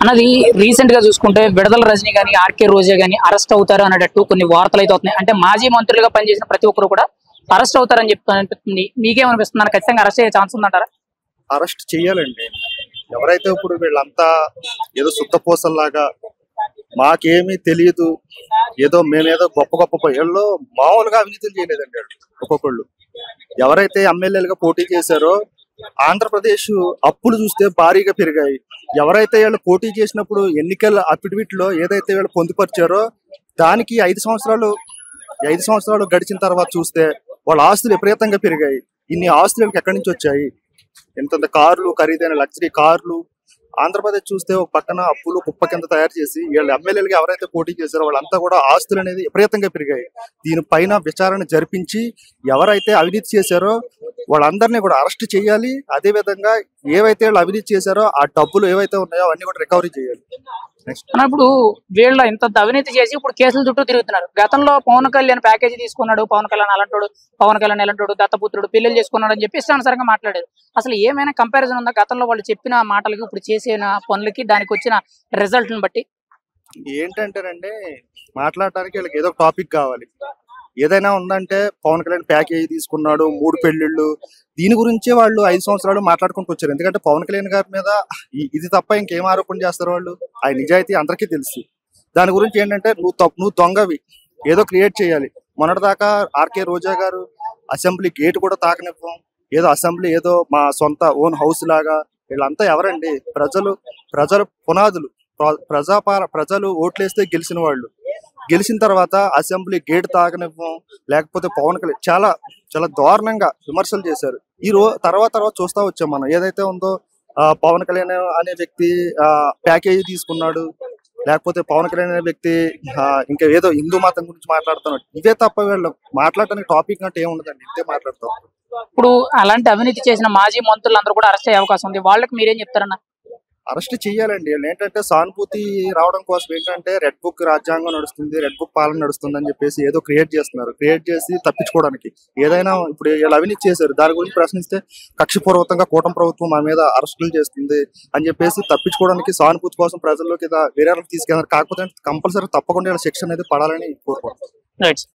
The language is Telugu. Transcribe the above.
అన్నది రీసెంట్ గా చూసుకుంటే విడదల రజనీ గాని ఆర్కే రోజా గాని అరెస్ట్ అవుతారు అనేటట్టు కొన్ని వార్తలు అయితే అవుతున్నాయి. అంటే మాజీ మంత్రులుగా పనిచేసిన ప్రతి ఒక్కరు కూడా అరెస్ట్ అవుతారని అనిపిస్తుంది. మీకేమనిపిస్తుంది? ఖచ్చితంగా అరెస్ట్ అయ్యే ఛాన్స్ ఉందంటారా? అరెస్ట్ చెయ్యాలండి. ఎవరైతే ఇప్పుడు వీళ్ళంతా ఏదో సుత్తపూసల్లాగా మాకేమీ తెలియదు, ఏదో మేమేదో గొప్ప గొప్ప వీళ్ళు మామూలుగా అవినీతులు చేయలేదండి వాళ్ళు. ఒక్కొక్కళ్ళు ఎవరైతే ఎమ్మెల్యేలుగా పోటీ చేశారో ఆంధ్రప్రదేశ్ అప్పులు చూస్తే భారీగా పెరిగాయి. ఎవరైతే వీళ్ళు పోటీ చేసినప్పుడు ఎన్నికల అఫిడవిట్ లో ఏదైతే వీళ్ళు పొందుపరిచారో దానికి 5 సంవత్సరాలు గడిచిన తర్వాత చూస్తే వాళ్ళ ఆస్తులు విపరీతంగా పెరిగాయి. ఇన్ని ఆస్తులు వీళ్ళకి ఎక్కడి నుంచి వచ్చాయి? ఎంతంత కార్లు, ఖరీదైన లగ్జరీ కార్లు. ఆంధ్రప్రదేశ్ చూస్తే ఒక పక్కన అప్పులు కుప్ప కింద తయారు చేసి వీళ్ళు ఎమ్మెల్యేలుగా ఎవరైతే పోటీ చేశారో వాళ్ళంతా కూడా ఆస్తులు అనేది విపరీతంగా పెరిగాయి. దీనిపైన విచారణ జరిపించి ఎవరైతే అవినీతి చేశారో వాళ్ళందరినీ కూడా అరెస్ట్ చేయాలి. అదే విధంగా ఏవైతే వాళ్ళు అవినీతి చేశారో ఆ డబ్బులు ఏవైతే ఉన్నాయో అవన్నీ కూడా రికవరీ చేయాలి. ఇప్పుడు వీళ్ళ ఇంత అవినీతి చేసి ఇప్పుడు కేసుల చుట్టూ తిరుగుతున్నారు. గతంలో పవన్ కళ్యాణ్ ప్యాకేజీ తీసుకున్నాడు, పవన్ కళ్యాణ్ ఎలాంటోడు దత్తపుత్రుడు పెళ్లిళ్ళు చేసుకున్నాడు అని చెప్పి ఇష్టానుసారంగా మాట్లాడారు. అసలు ఏమైనా కంపారిజన్ ఉందా గతంలో వాళ్ళు చెప్పిన మాటలకి ఇప్పుడు చేసిన పనులకి దానికి వచ్చిన రిజల్ట్ ని బట్టి? ఏంటంటేనండి, మాట్లాడటానికి వీళ్ళకి ఏదో టాపిక్ కావాలి. ఏదైనా ఉందంటే పవన్ కళ్యాణ్ ప్యాకేజీ తీసుకున్నాడు, 3 పెళ్లిళ్ళు, దీని గురించే వాళ్ళు 5 సంవత్సరాలు మాట్లాడుకుంటూ వచ్చారు. ఎందుకంటే పవన్ కళ్యాణ్ గారి మీద ఇది తప్ప ఇంకేం ఆరోపణ చేస్తారు వాళ్ళు? ఆయన నిజాయితీ అందరికీ తెలుసు. దాని గురించి ఏంటంటే నువ్వు దొంగవి ఏదో క్రియేట్ చేయాలి. మొన్నటిదాకా ఆర్కే రోజా గారు అసెంబ్లీ గేట్ కూడా తాకనివ్వం, ఏదో అసెంబ్లీ ఏదో మా సొంత ఓన్ హౌస్ లాగా. వీళ్ళంతా ఎవరండి? ప్రజలు పునాదులు. ప్రజలు ఓట్లేస్తే గెలిచిన వాళ్ళు. గెలిచిన తర్వాత అసెంబ్లీ గేట్ తాకనివ్వం, లేకపోతే పవన్ కళ్యాణ్ చాలా చాలా దారుణంగా విమర్శలు చేశారు. తర్వాత చూస్తా వచ్చాం మనం. ఏదైతే ఉందో పవన్ కళ్యాణ్ అనే వ్యక్తి ప్యాకేజీ తీసుకున్నాడు, లేకపోతే పవన్ కళ్యాణ్ అనే వ్యక్తి ఇంకా ఏదో హిందూ మతం గురించి మాట్లాడుతున్నాడు. ఇవే తప్ప వీళ్ళు మాట్లాడటానికి టాపిక్ అంటే ఏముండదండి, ఇంతే మాట్లాడతాం. ఇప్పుడు అలాంటి అవినీతి చేసిన మాజీ మంత్రులు అందరూ కూడా అరెస్ట్ అయ్యే అవకాశం ఉంది. వాళ్ళకి మీరేం చెప్తారన్న? అరెస్ట్ చేయాలండి. వీళ్ళు ఏంటంటే సానుభూతి రావడం కోసం ఏంటంటే రెడ్ బుక్ రాజ్యాంగం నడుస్తుంది, రెడ్ బుక్ పాలన నడుస్తుంది అని చెప్పేసి ఏదో క్రియేట్ చేస్తున్నారు. క్రియేట్ చేసి తప్పించుకోవడానికి ఏదైనా ఇప్పుడు వీళ్ళు అవినీతి చేశారు, దాని గురించి ప్రశ్నిస్తే కక్షపూర్వకంగా కూటమి ప్రభుత్వం మా మీద అరెస్టులు చేస్తుంది అని చెప్పేసి తప్పించుకోవడానికి సానుభూతి కోసం ప్రజల్లోకి వేరే తీసుకెళ్తారు. కాకపోతే కంపల్సరీ తప్పకుండా శిక్ష అనేది పడాలని కోరుకుంటున్నారు.